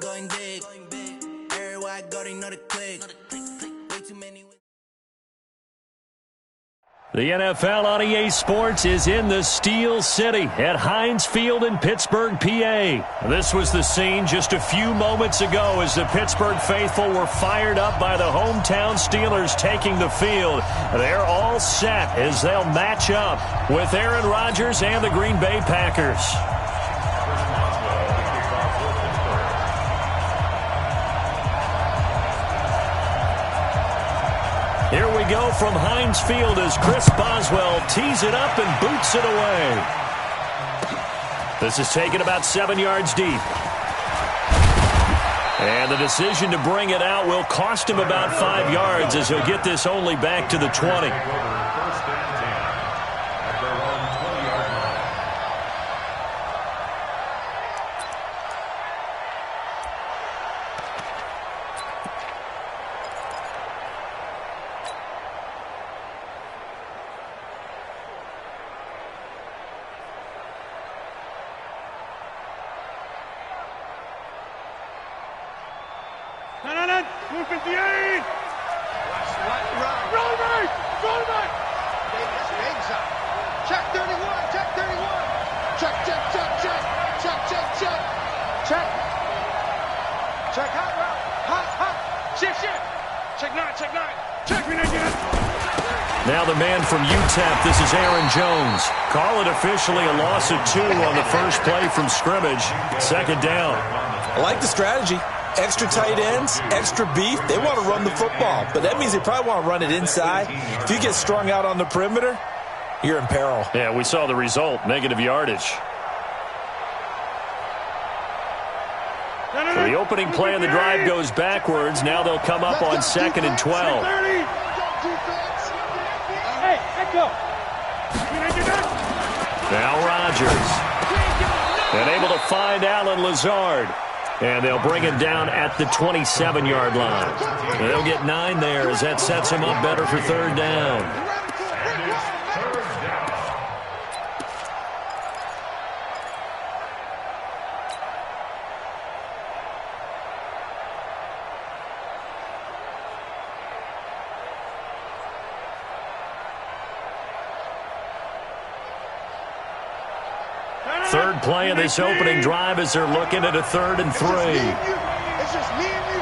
going big. Everywhere I go, they know the click. Way too many. The NFL on EA Sports is in the Steel City at Heinz Field in Pittsburgh, PA. This was the scene just a few moments ago as the Pittsburgh faithful were fired up by the hometown Steelers taking the field. They're all set as they'll match up with Aaron Rodgers and the Green Bay Packers. Here we go from Heinz Field as Chris Boswell tees it up and boots it away. This is taken about 7 yards deep. And the decision to bring it out will cost him about 5 yards as he'll get this only back to the 20. Now the man from UTEP, this is Aaron Jones. Call it officially a loss of 2 on the first play from scrimmage. Second down. I like the strategy. Extra tight ends, extra beef. They want to run the football, but that means they probably want to run it inside. If you get strung out on the perimeter, you're in peril. Yeah, we saw the result, negative yardage. So the opening play of the drive goes backwards. Now they'll come up on 2nd and 12. Now Rodgers. And able to find Allen Lazard. And they'll bring it down at the 27-yard line. They'll get 9 there as that sets them up better for third down. Third play of this opening drive as they're looking at a 3rd and 3. It's just me and you.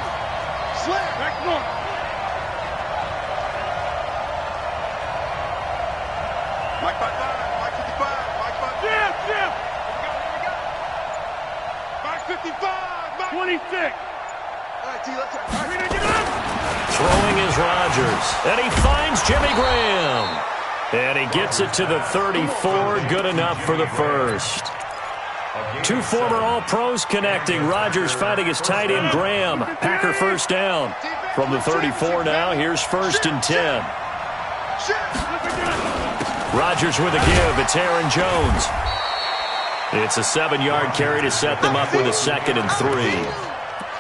Slap. Back north. Mike 55. Mike 55. Mike 55. Jim. Here we go. Mike 55. Mike 26. All right, T, let's go. Throwing is Rodgers. And he finds Jimmy Graham. And he gets it to the 34. Good enough for the first. 2 former All-Pros connecting. Rodgers finding his tight end Graham. Packer first down. From the 34 now, here's 1st and 10. Rodgers with a give. It's Aaron Jones. It's a 7-yard carry to set them up with a 2nd and 3.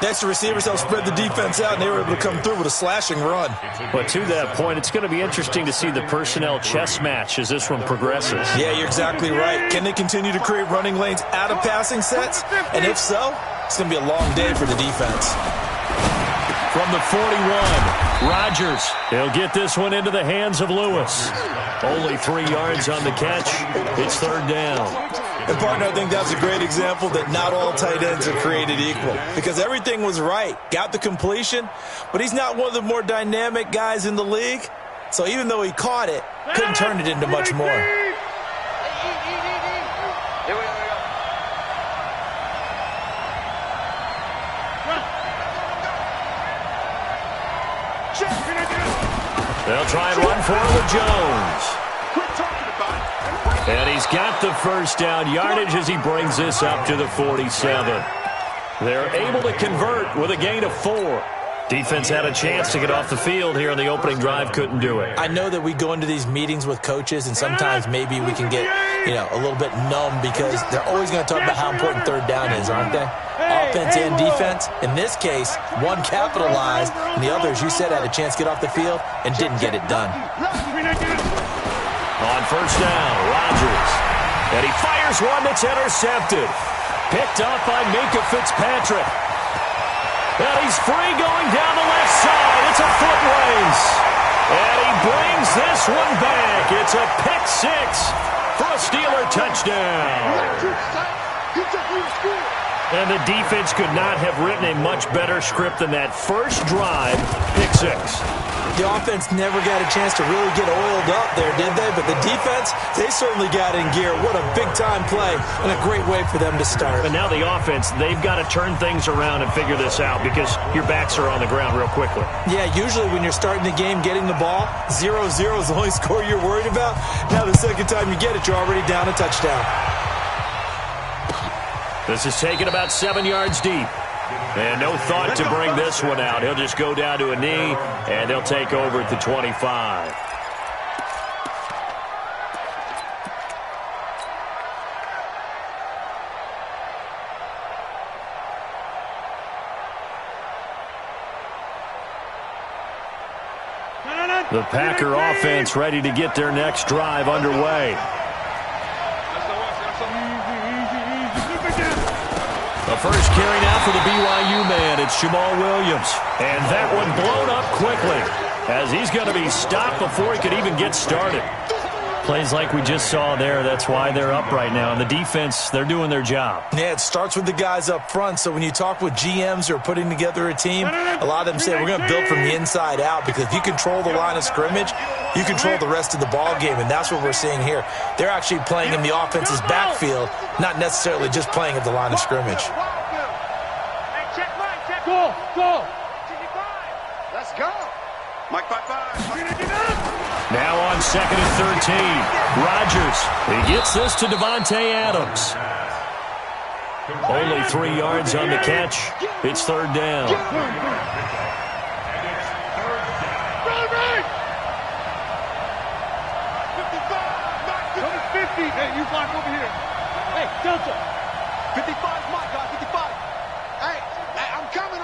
Next, the receivers helped spread the defense out, and they were able to come through with a slashing run. But to that point, it's going to be interesting to see the personnel chess match as this one progresses. Yeah, you're exactly right. Can they continue to create running lanes out of passing sets? And if so, it's going to be a long day for the defense. From the 41, Rodgers. He'll get this one into the hands of Lewis. Only 3 yards on the catch. It's third down. And, partner, I think that's a great example that not all tight ends are created equal. Because everything was right. Got the completion, but he's not one of the more dynamic guys in the league. So even though he caught it, couldn't turn it into much more. They'll try and run for it with Jones. And he's got the first down yardage as he brings this up to the 47. They're able to convert with a gain of 4. Defense had a chance to get off the field here on the opening drive, couldn't do it. I know that we go into these meetings with coaches, and sometimes maybe we can get, a little bit numb because they're always going to talk about how important third down is, aren't they? Offense and defense. In this case, one capitalized, and the other, as you said, had a chance to get off the field and didn't get it done. On first down, Rodgers. And he fires one that's intercepted. Picked up by Minkah Fitzpatrick. And he's free going down the left side. It's a foot race. And he brings this one back. It's a pick six for a Steeler touchdown. And the defense could not have written a much better script than that first drive, pick six. The offense never got a chance to really get oiled up there, did they? But the defense, they certainly got in gear. What a big-time play and a great way for them to start. And now the offense, they've got to turn things around and figure this out because your backs are on the ground real quickly. Yeah, usually when you're starting the game, getting the ball, 0-0 is the only score you're worried about. Now the second time you get it, you're already down a touchdown. This is taken about 7 yards deep. And no thought to bring this one out. He'll just go down to a knee, and they'll take over at the 25. The Packer offense ready to get their next drive underway. The first carry now for the BYU man. It's Jamal Williams. And that one blown up quickly as he's going to be stopped before he could even get started. Plays like we just saw there. That's why they're up right now. And the defense, they're doing their job. Yeah, it starts with the guys up front. So when you talk with GMs who are putting together a team, a lot of them say we're going to build from the inside out because if you control the line of scrimmage, you control the rest of the ball game, and that's what we're seeing here. They're actually playing in the offense's backfield, not necessarily just playing at the line of scrimmage. Go! Let's go! Mike 5-5. Now on 2nd and 13. Rodgers. He gets this to Devontae Adams. Only 3 yards on the catch. It's third down. 50. Hey, you block over here. Hey, Delta. 55, Mike, guy, 55. Hey, I'm coming.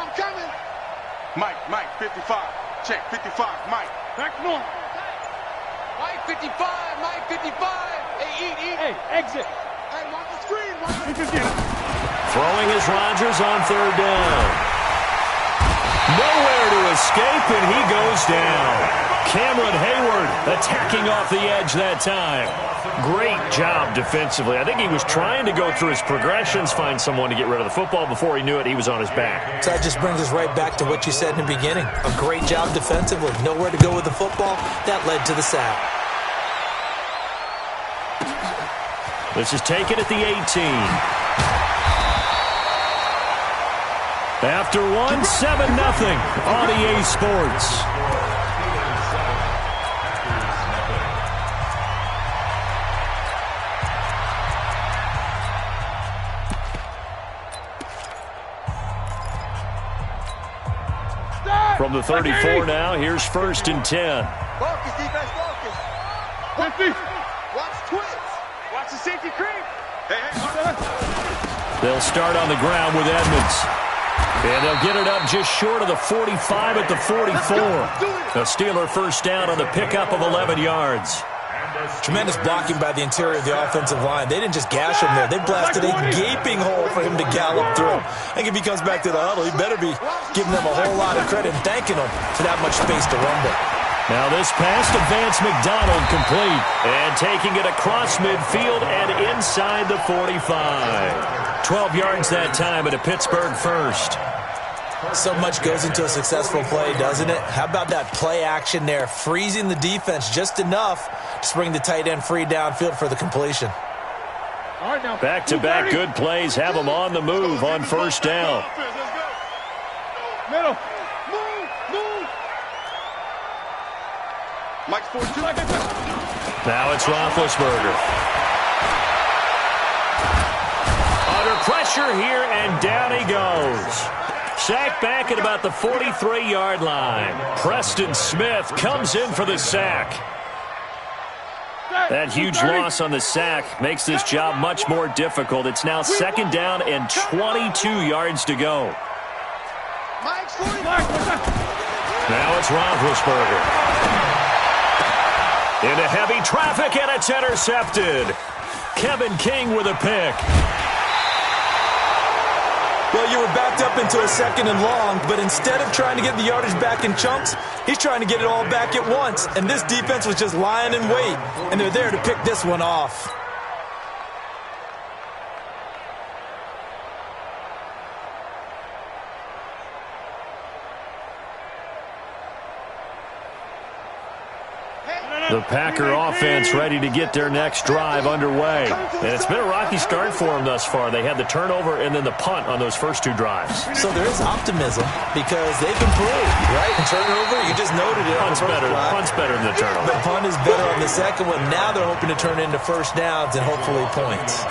Mike, 55. Check, 55, Mike. Back north. Mike, 55. Hey, eat. Hey, exit. Hey, watch the screen. Throwing is Rodgers on third down. Nowhere to escape, and he goes down. Cameron Hayward attacking off the edge that time. Great job defensively. I think he was trying to go through his progressions, find someone to get rid of the football. Before he knew it, he was on his back. So that just brings us right back to what you said in the beginning. A great job defensively. Nowhere to go with the football. That led to the sack. This is taken at the 18. After one, 7-0 on EA Sports. From the 34 now, here's 1st and 10. Focus, defense, focus. 50. Watch twins. Watch the safety creep. Hey. They'll start on the ground with Edmonds. And they'll get it up just short of the 45 at the 44. A Steeler first down on the pickup of 11 yards. Tremendous blocking by the interior of the offensive line. They didn't just gash him there. They blasted a gaping hole for him to gallop through. I think if he comes back to the huddle, he better be giving them a whole lot of credit and thanking them for that much space to rumble. Now this pass to Vance McDonald complete. And taking it across midfield and inside the 45. 12 yards that time at a Pittsburgh first. So much goes into a successful play, doesn't it? How about that play action there? Freezing the defense just enough to bring the tight end free downfield for the completion. All right, now. Back-to-back good plays have them on the move on first down. Middle. Move. Mike's 4-2. Now it's Roethlisberger. Under pressure here, and down he goes. Sack back at about the 43-yard line. Preston Smith comes in for the sack. That huge loss on the sack makes this job much more difficult. It's now 2nd down and 22 yards to go. Now it's Roethlisberger. Into heavy traffic, and it's intercepted. Kevin King with a pick. Well, you were backed up into a 2nd and long, but instead of trying to get the yardage back in chunks, he's trying to get it all back at once. And this defense was just lying in wait, and they're there to pick this one off. The Packer offense ready to get their next drive underway. And it's been a rocky start for them thus far. They had the turnover and then the punt on those first 2 drives. So there is optimism because they've improved, right? Turnover, you just noted it. Punt's better than the turnover. The punt is better on the second one. Now they're hoping to turn into first downs and hopefully points.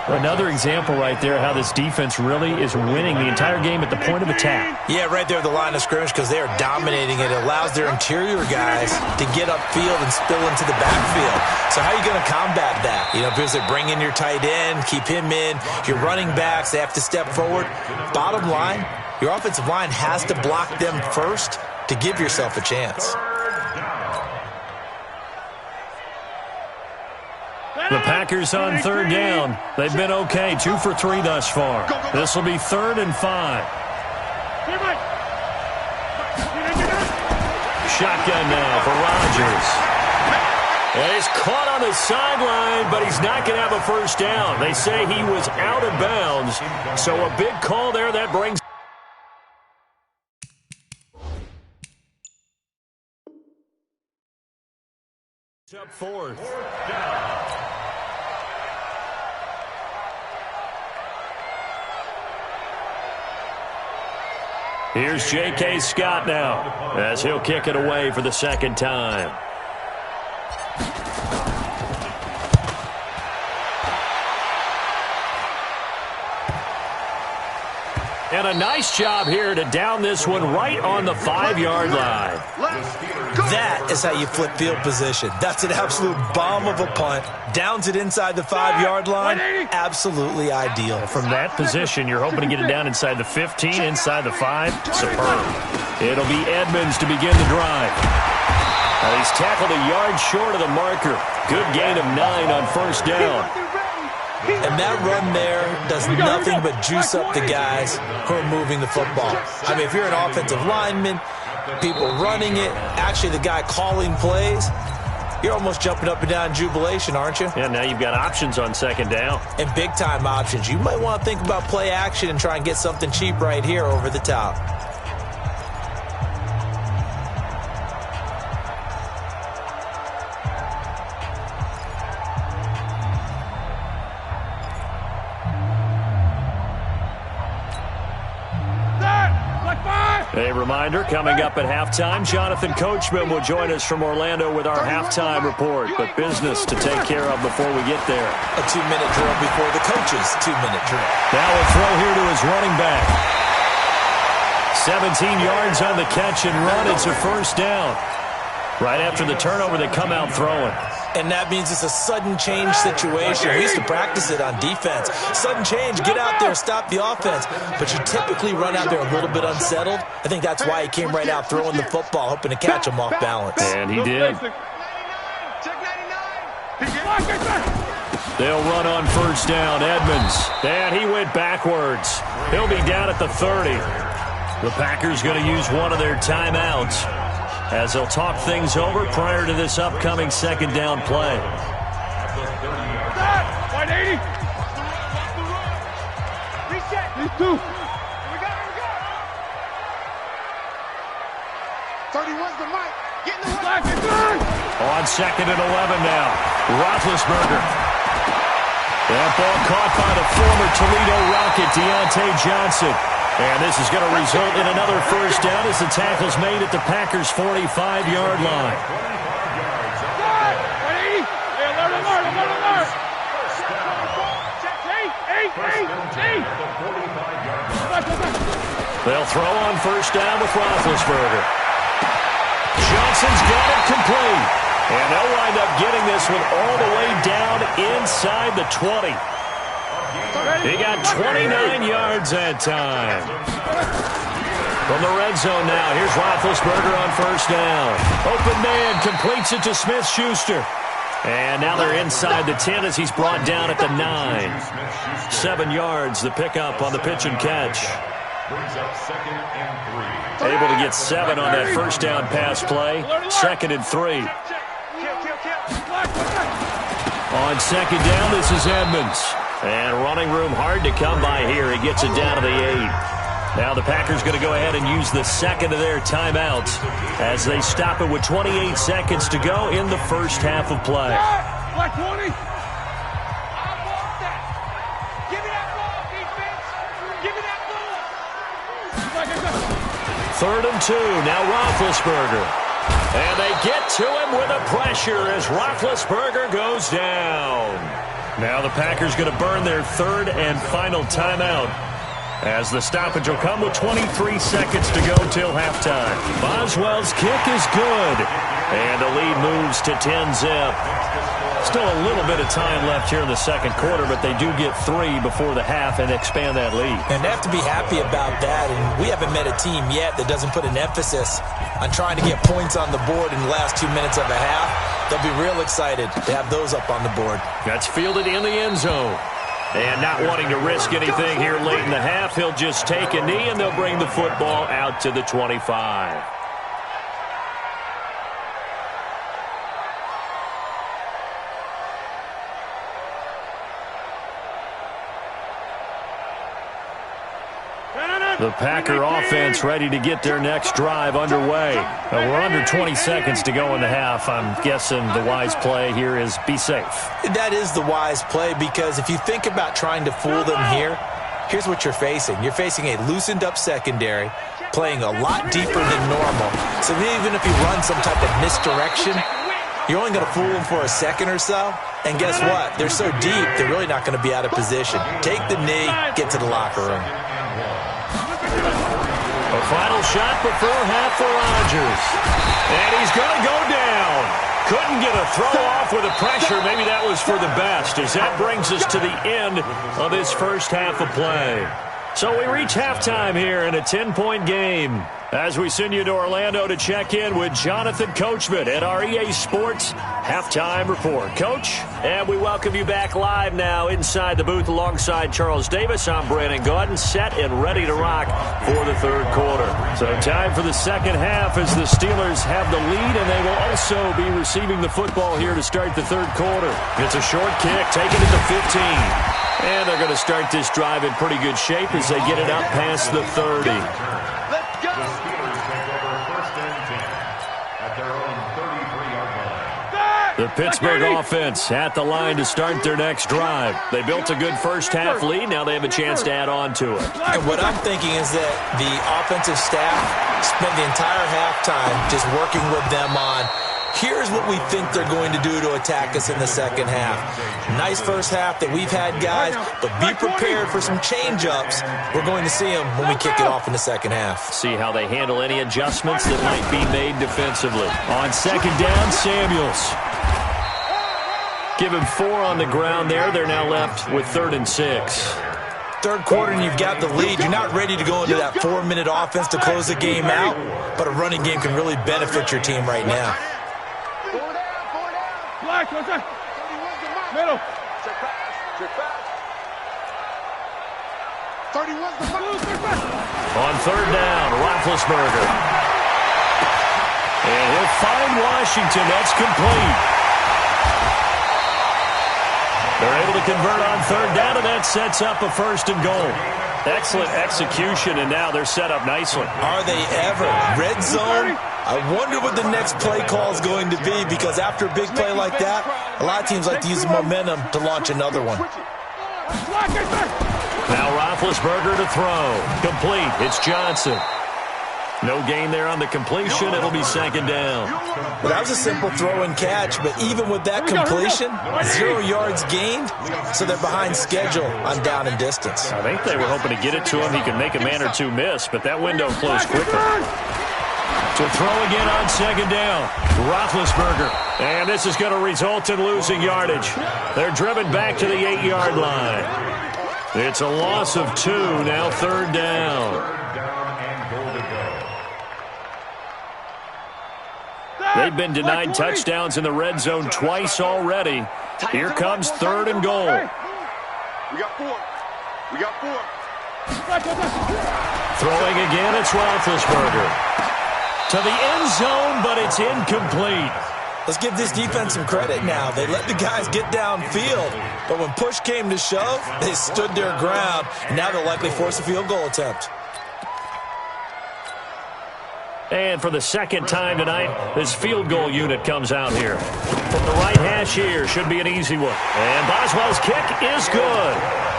Another example right there how this defense really is winning the entire game at the point of attack. Yeah, right there at the line of scrimmage because they are dominating it. It allows their interior guys to get upfield and spill into the backfield. So how are you going to combat that? You know, because they bring in your tight end, keep him in. Your running backs, they have to step forward. Bottom line, your offensive line has to block them first to give yourself a chance. The Packers on 3rd down. They've been okay, 2 for 3 thus far. This will be 3rd and 5. Shotgun now for Rodgers. And he's caught on the sideline, but he's not going to have a first down. They say he was out of bounds, so a big call there that brings up 4th. Here's J.K. Scott now as he'll kick it away for the 2nd time. And a nice job here to down this one right on the 5-yard line. That is how you flip field position. That's an absolute bomb of a punt. Downs it inside the 5-yard line. Absolutely ideal. From that position, you're hoping to get it down inside the 15, inside the 5. Superb. It'll be Edmonds to begin the drive. Now he's tackled a yard short of the marker. Good gain of 9 on 1st down. And that run there does nothing but juice up the guys who are moving the football. I mean, if you're an offensive lineman, people running it, actually the guy calling plays, you're almost jumping up and down in jubilation, aren't you? Yeah, now you've got options on 2nd down. And big-time options. You might want to think about play action and try and get something cheap right here over the top. A reminder, coming up at halftime, Jonathan Coachman will join us from Orlando with our halftime report. But business to take care of before we get there. A 2-minute drill before the coach's 2-minute drill. Now a throw here to his running back. 17 yards on the catch and run. It's a first down. Right after the turnover, they come out throwing. And that means it's a sudden change situation. We used to practice it on defense. Sudden change, get out there, stop the offense. But you typically run out there a little bit unsettled. I think that's why he came right out throwing the football, hoping to catch him off balance. And he did. They'll run on first down. Edmonds. And he went backwards. He'll be down at the 30. The Packers going to use one of their timeouts as they'll talk things over prior to this upcoming 2nd down play. 180. Reset. These 2. Here we go. 31's the mic. Get in the line. On 2nd and 11 now. Roethlisberger. That ball caught by the former Toledo Rocket, Deontay Johnson. And this is going to result in another first down as the tackle's made at the Packers' 45-yard line. They'll throw on first down with Roethlisberger. Johnson's got it complete. And they'll wind up getting this one all the way down inside the 20. He got 29 yards that time. From the red zone now, here's Roethlisberger on first down. Open man completes it to Smith-Schuster. And now they're inside the 10 as he's brought down at the 9. 7 yards, the pickup on the pitch and catch. Brings up 2nd and 3. Able to get 7 on that first down pass play. 2nd and 3. On 2nd down, this is Edmonds. And running room hard to come by here. He gets it down to the 8. Now the Packers going to go ahead and use the second of their timeouts as they stop it with 28 seconds to go in the first half of play. Black 20. Third and 2. Now Roethlisberger. And they get to him with a pressure as Roethlisberger goes down. Now the Packers going to burn their third and final timeout as the stoppage will come with 23 seconds to go till halftime. Boswell's kick is good. And the lead moves to 10-zip. Still a little bit of time left here in the second quarter, but they do get 3 before the half and expand that lead. And they have to be happy about that. And we haven't met a team yet that doesn't put an emphasis on trying to get points on the board in the last 2 minutes of a half. They'll be real excited to have those up on the board. That's fielded in the end zone. And not wanting to risk anything here late in the half, he'll just take a knee, and they'll bring the football out to the 25. The Packer offense ready to get their next drive underway. We're under 20 seconds to go in the half. I'm guessing the wise play here is be safe. That is the wise play, because if you think about trying to fool them here, here's what you're facing. You're facing a loosened up secondary, playing a lot deeper than normal. So even if you run some type of misdirection, you're only going to fool them for a second or so. And guess what? They're so deep, they're really not going to be out of position. Take the knee, get to the locker room. A final shot before half for Rodgers. And he's going to go down. Couldn't get a throw off with the pressure. Maybe that was for the best, as that brings us to the end of this first half of play. So we reach halftime here in a 10-point game as we send you to Orlando to check in with Jonathan Coachman at our EA Sports Halftime Report. Coach, and we welcome you back live now inside the booth alongside Charles Davis. I'm Brandon Gordon, set and ready to rock for the third quarter. So time for the second half as the Steelers have the lead, and they will also be receiving the football here to start the third quarter. It's a short kick, taken at the 15. And they're going to start this drive in pretty good shape as they get it up past the 30. Let's go. The Pittsburgh offense at the line to start their next drive. They built a good first half lead. Now they have a chance to add on to it. And what I'm thinking is that the offensive staff spent the entire halftime just working with them on, here's what we think they're going to do to attack us in the second half. Nice first half that we've had, guys, but be prepared for some change-ups. We're going to see them when we kick it off in the second half. See how they handle any adjustments that might be made defensively. On second down, Samuels. Give him 4 on the ground there. They're now left with 3rd and 6. Third quarter and you've got the lead. You're not ready to go into that 4-minute offense to close the game out, but a running game can really benefit your team right now. Black, what's that? Middle. Check pass. 31's the ball. On third down, Roethlisberger. And he'll find Washington. That's complete. They're able to convert on third down, and that sets up a 1st and goal. Excellent execution, and now they're set up nicely. Are they ever? Red zone? I wonder what the next play call is going to be, because after a big play like that, a lot of teams like to use the momentum to launch another one. Now Roethlisberger to throw. Complete. It's Johnson. No gain there on the completion. It'll be 2nd down. Well, that was a simple throw and catch, but even with that completion, 0 yards gained, so they're behind schedule on down and distance. I think they were hoping to get it to him. He could make a man or two miss, but that window closed quickly. To throw again on 2nd down, Roethlisberger. And this is going to result in losing yardage. They're driven back to the 8-yard line. It's a loss of 2, now 3rd down. They've been denied touchdowns in the red zone twice already. Here comes 3rd and goal. We got 4. We got 4. Throwing again, it's Roethlisberger. To the end zone, but it's incomplete. Let's give this defense some credit now. They let the guys get downfield, but when push came to shove, they stood their ground, and now they'll likely force a field goal attempt. And for the second time tonight, this field goal unit comes out here. From the right hash here, should be an easy one. And Boswell's kick is good.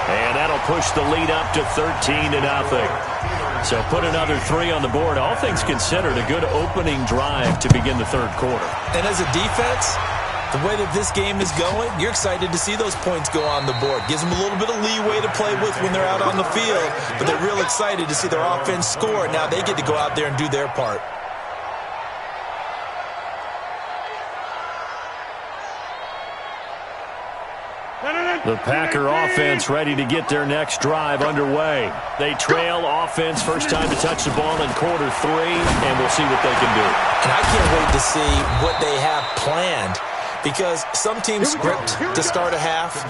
And that'll push the lead up to 13-0. So put another 3 on the board. All things considered, a good opening drive to begin the 3rd quarter. And as a defense, the way that this game is going, you're excited to see those points go on the board. Gives them a little bit of leeway to play with when they're out on the field, but they're real excited to see their offense score. Now they get to go out there and do their part. The Packer offense ready to get their next drive underway. They trail offense, first time to touch the ball in quarter 3, and we'll see what they can do. And I can't wait to see what they have planned, because some teams script to start a half.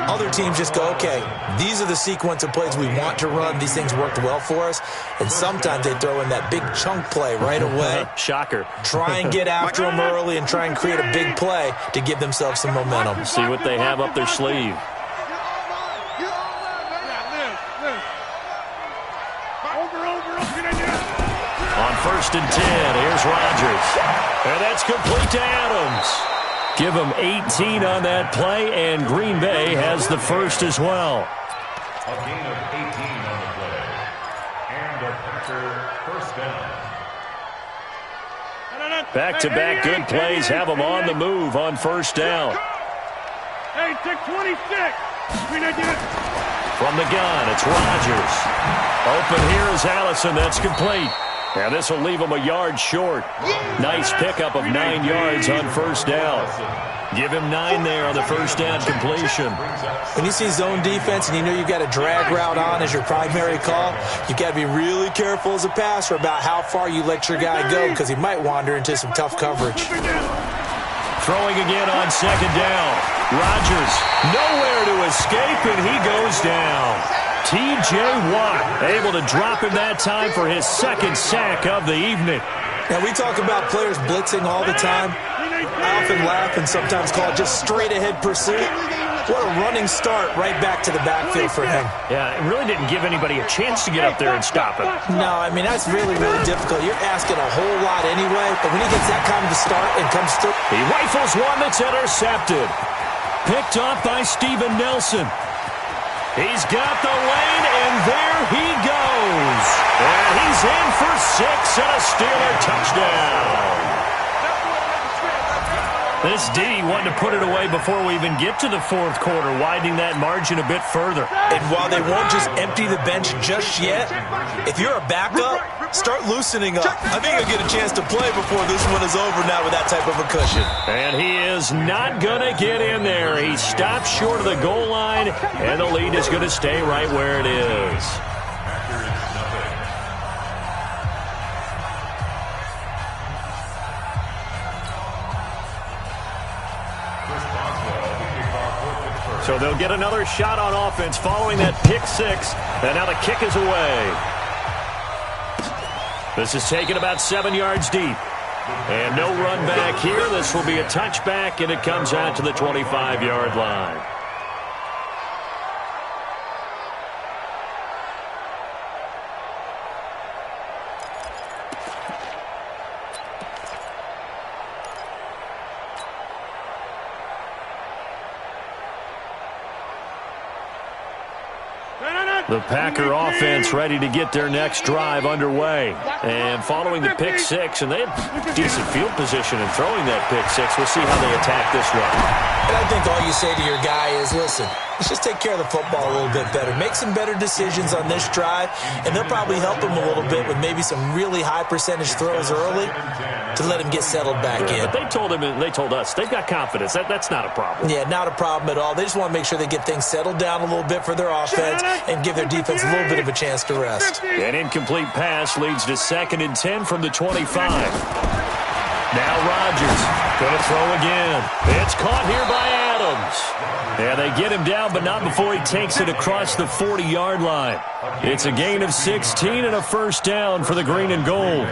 Other teams just go, okay, these are the sequence of plays we want to run. These things worked well for us. And sometimes they throw in that big chunk play right away. Shocker. Try and get after them early and try and create a big play to give themselves some momentum. See what they have up their sleeve. On 1st and 10, here's Rodgers. And that's complete to Adams. Give him 18 on that play, and Green Bay has the first as well. A gain of 18 on the play. And a Packer first down. Back-to-back good plays have them on the move on 1st down. Hey, 626. From the gun, it's Rodgers. Open here is Allison. That's complete. And this will leave him a yard short. Nice pickup of 9 yards on 1st down. Give him 9 there on the 1st down completion. When you see zone defense and you know you've got a drag route on as your primary call, you've got to be really careful as a passer about how far you let your guy go, because he might wander into some tough coverage. Throwing again on 2nd down. Rodgers nowhere to escape, and he goes down. T.J. Watt able to drop him that time for his 2nd sack of the evening. Now, we talk about players blitzing all the time. I often laugh and sometimes call it just straight-ahead pursuit. What a running start right back to the backfield for him. Yeah, it really didn't give anybody a chance to get up there and stop him. No, I mean, that's really, really difficult. You're asking a whole lot anyway, but when he gets that kind of a start and comes through. He rifles one that's intercepted. Picked off by Steven Nelson. He's got the lane, and there he goes. And he's in for 6 and a Steeler touchdown. This D wanted to put it away before we even get to the 4th quarter, widening that margin a bit further. And while they won't just empty the bench just yet, if you're a backup, start loosening up. I think you'll get a chance to play before this one is over now with that type of a cushion. And he is not going to get in there. He stops short of the goal line, and the lead is going to stay right where it is. So they'll get another shot on offense following that pick 6, and now the kick is away. This is taken about 7 yards deep. And no run back here. This will be a touchback, and it comes out to the 25-yard line. The Packer offense ready to get their next drive underway. And following the pick 6, and they had decent field position in throwing that pick 6. We'll see how they attack this one. And I think all you say to your guy is, listen, let's just take care of the football a little bit better. Make some better decisions on this drive, and they'll probably help him a little bit with maybe some really high percentage throws early to let him get settled back in. But they told him, and they told us, they've got confidence. That's not a problem. Yeah, not a problem at all. They just want to make sure they get things settled down a little bit for their offense and give their defense a little bit of a chance to rest. An incomplete pass leads to 2nd and 10 from the 25. Now Rodgers going to throw again. It's caught here by Adams. Yeah, they get him down, but not before he takes it across the 40-yard line. It's a gain of 16 and a first down for the green and gold.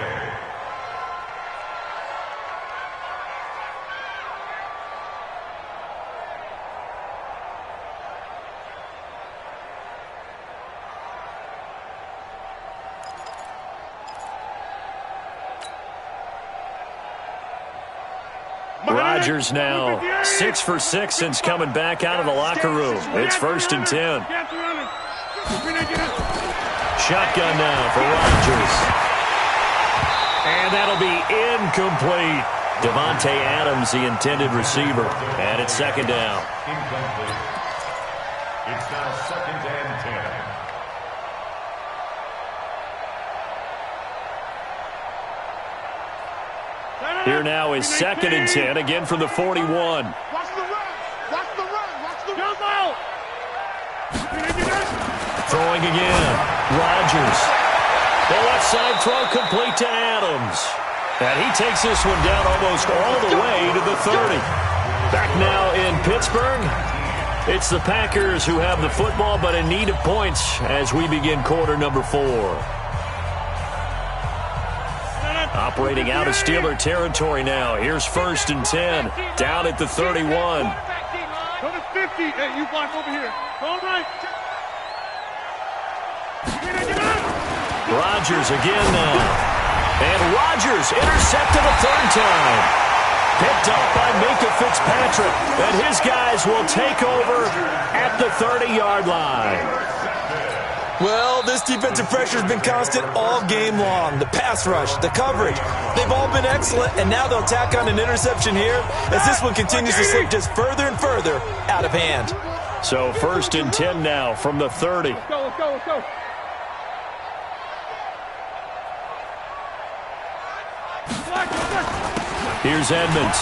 Rodgers now 6 for 6 since coming back out of the locker room. It's 1st and 10. Shotgun now for Rodgers. And that'll be incomplete. Devontae Adams, the intended receiver. And it's 2nd down. Incomplete. It's now 2nd and 10. Here now is 2nd and 10, again from the 41. Watch the run. Watch the run. Watch the run. Out. Throwing again. Rodgers. The left side throw complete to Adams. And he takes this one down almost all the way to the 30. Back now in Pittsburgh. It's the Packers who have the football, but in need of points as we begin quarter number 4. Operating out of Steeler territory now. Here's 1st and 10. Down at the 31. Go to 50. Hey, you block over here. All right. Rodgers again now. And Rodgers intercepted a 3rd time. Picked up by Minka Fitzpatrick. And his guys will take over at the 30-yard line. Well, this defensive pressure has been constant all game long. The pass rush, the coverage, they've all been excellent, and now they'll tack on an interception here as this one continues to slip just further and further out of hand. So 1st and 10 now from the 30. Let's go, let's go, let's go. Here's Edmonds.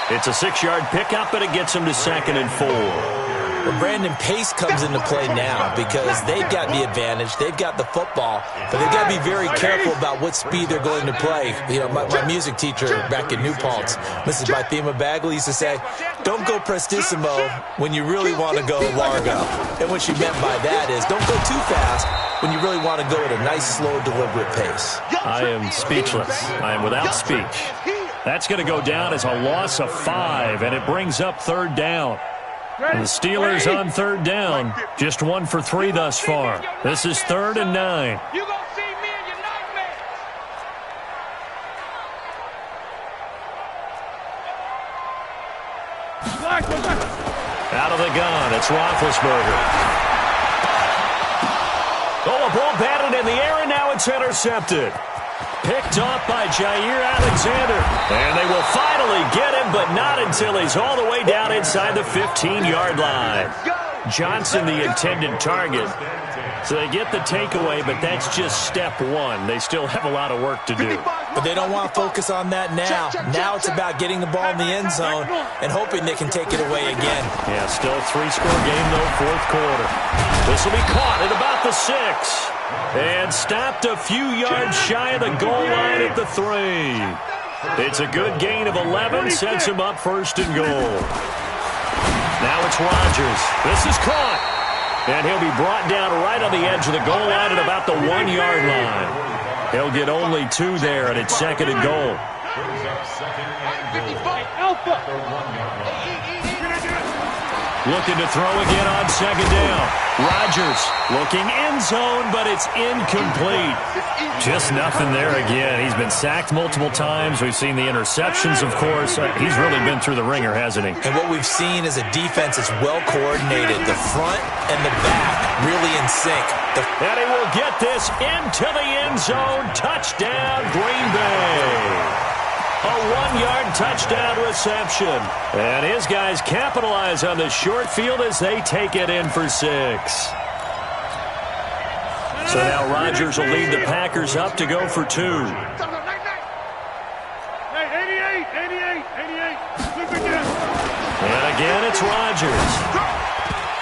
It's a 6-yard pickup, and it gets him to 2nd and 4. Well, Brandon, pace comes into play now because they've got the advantage. They've got the football, but they've got to be very careful about what speed they're going to play. You know, my music teacher back in New Paltz, Mrs. Bythema Bagley, used to say, don't go prestissimo when you really want to go largo. And what she meant by that is don't go too fast when you really want to go at a nice, slow, deliberate pace. I am speechless. I am without speech. That's going to go down as a loss of 5, and it brings up 3rd down. And the Steelers on 3rd down, just 1 for 3 thus far. This is 3rd and 9. You gonna see me in your nightmares. Out of the gun, it's Roethlisberger. Oh, a ball batted in the air, and now it's intercepted. Picked off by Jair Alexander. And they will finally get him, but not until he's all the way down inside the 15-yard line. Johnson, the intended target. So they get the takeaway, but that's just step 1. They still have a lot of work to do. But they don't want to focus on that now. Now it's about getting the ball in the end zone and hoping they can take it away again. Yeah, still a 3-score game, though, 4th quarter. This will be caught at about the 6. And stopped a few yards shy of the goal line at the 3. It's a good gain of 11, sets him up 1st and goal. Now it's Rodgers. This is caught. And he'll be brought down right on the edge of the goal line at about the 1-yard line. He'll get only 2 there, and it's 2nd and goal. Looking to throw again on 2nd down. Rodgers looking end zone, but it's incomplete. Just nothing there again. He's been sacked multiple times. We've seen the interceptions, of course. He's really been through the ringer, hasn't he? And what we've seen is a defense that's well coordinated. The front and the back really in sync. And he will get this into the end zone. Touchdown, Green Bay. A 1-yard touchdown reception. And his guys capitalize on the short field as they take it in for 6. So now Rodgers will lead the Packers up to go for 2. And again, it's Rodgers.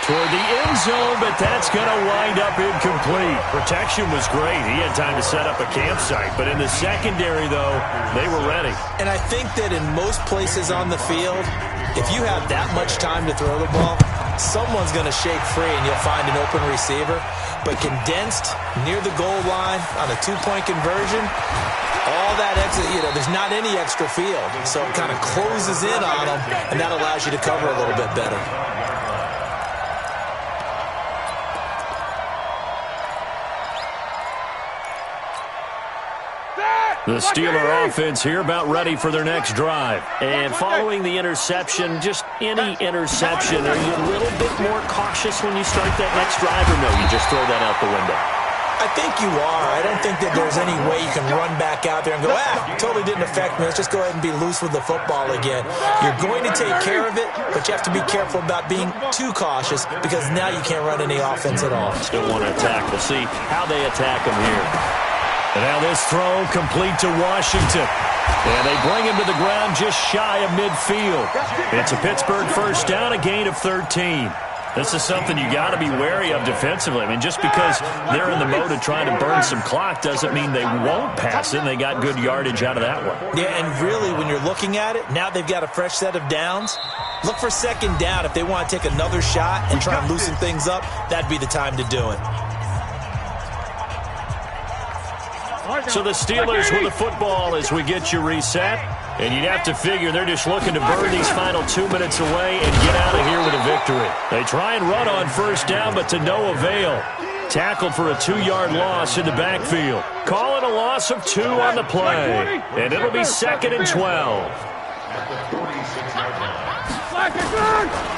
Toward the end zone, but that's going to wind up incomplete. Protection was great. He had time to set up a campsite. But in the secondary, though, they were ready. And I think that in most places on the field, if you have that much time to throw the ball, someone's going to shake free and you'll find an open receiver. But condensed near the goal line on a two-point conversion, all that extra, there's not any extra field. So it kind of closes in on them, and that allows you to cover a little bit better. The Steeler offense here about ready for their next drive. And following the interception, just any interception, are you a little bit more cautious when you start that next drive, or no, you just throw that out the window? I think you are. I don't think that there's any way you can run back out there and go, totally didn't affect me. Let's just go ahead and be loose with the football again. You're going to take care of it, but you have to be careful about being too cautious because now you can't run any offense at all. Still want to attack. We'll see how they attack them here. And now this throw complete to Washington. And they bring him to the ground just shy of midfield. It's a Pittsburgh first down, a gain of 13. This is something you got to be wary of defensively. I mean, just because they're in the mode of trying to burn some clock doesn't mean they won't pass it, and they got good yardage out of that one. Yeah, and really, when you're looking at it, now they've got a fresh set of downs. Look for second down. If they want to take another shot and try and loosen things up, that'd be the time to do it. So the Steelers with the football as we get you reset. And you'd have to figure they're just looking to burn these final 2 minutes away and get out of here with a victory. They try and run on first down, but to no avail. Tackled for a 2-yard loss in the backfield. Call it a loss of 2 on the play. And it'll be 2nd and 12.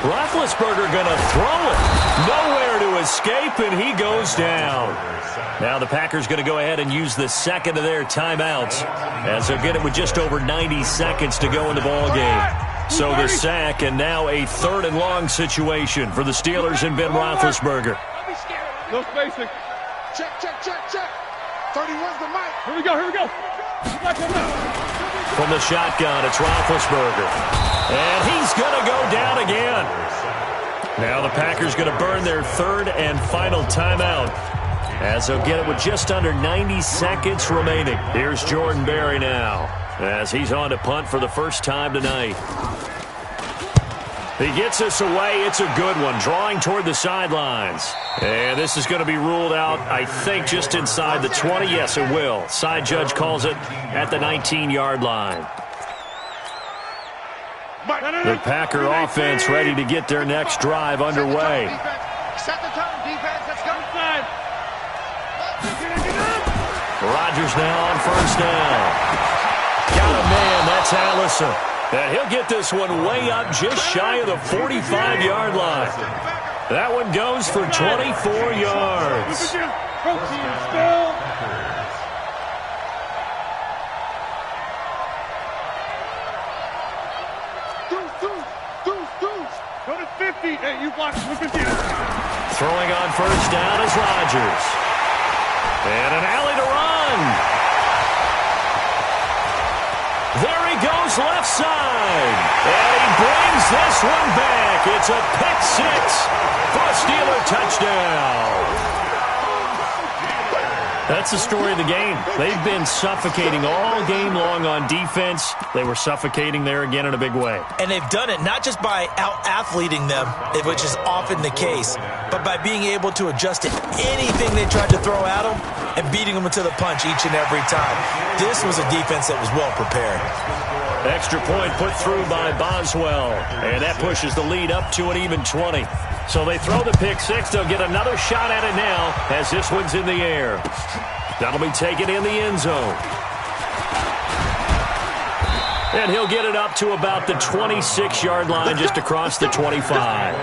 Roethlisberger going to throw it. Nowhere to escape, and he goes down. Now the Packers going to go ahead and use the second of their timeouts as they'll get it with just over 90 seconds to go in the ball game. So the sack, and now a 3rd and long situation for the Steelers and Ben Roethlisberger. No spacing. Check. 31's the mic. Here we go. From the shotgun, it's Roethlisberger. And he's going to go down again. Now the Packers going to burn their 3rd and final timeout as they'll get it with just under 90 seconds remaining. Here's Jordan Berry now as he's on to punt for the first time tonight. He gets this away. It's a good one, drawing toward the sidelines. And this is going to be ruled out, I think, just inside the 20. Yes, it will. Side judge calls it at the 19-yard line. The Packer offense ready to get their next drive underway. Set the tone, defense. Let's go inside. Rodgers now on first down. Got a man, that's Allison. And he'll get this one way up just shy of the 45-yard line. That one goes for 24 yards. Go to 50. Hey, you block 50. Throwing on first down is Rodgers. And an alley to run. There he goes left side. And he brings this one back. It's a pick six for a Steeler touchdown. That's the story of the game. They've been suffocating all game long on defense. They were suffocating there again in a big way. And they've done it not just by out-athleting them, which is often the case, but by being able to adjust to anything they tried to throw at them and beating them to the punch each and every time. This was a defense that was well prepared. Extra point put through by Boswell. And that pushes the lead up to an even 20. So they throw the pick six. They'll get another shot at it now as this one's in the air. That'll be taken in the end zone. And he'll get it up to about the 26-yard line just across the 25.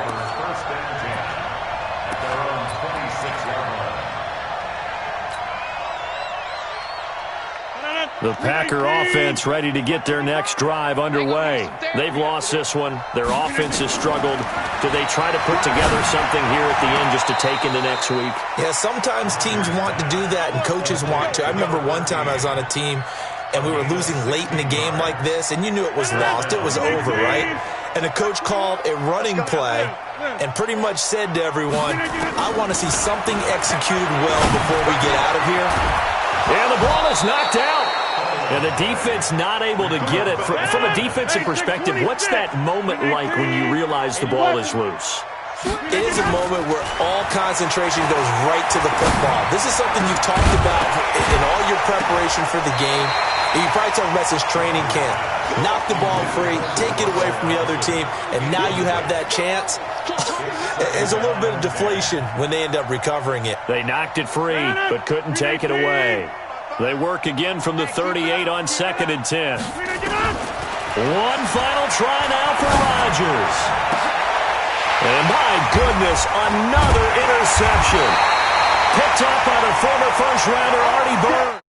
The Packer offense ready to get their next drive underway. They've lost this one. Their offense has struggled. Do they try to put together something here at the end just to take into next week? Yeah, sometimes teams want to do that and coaches want to. I remember one time I was on a team and we were losing late in a game like this, and you knew it was lost. It was over, right? And the coach called a running play and pretty much said to everyone, I want to see something executed well before we get out of here. And the ball is knocked out. And the defense not able to get it. From a defensive perspective, what's that moment like when you realize the ball is loose? It is a moment where all concentration goes right to the football. This is something you've talked about in all your preparation for the game. You probably talked about since training camp. Knock the ball free, take it away from the other team, and now you have that chance. There's a little bit of deflation when they end up recovering it. They knocked it free, but couldn't take it away. They work again from the 38 on 2nd and 10. One final try now for Rodgers. And my goodness, another interception. Picked up by the former first-rounder Artie Burns.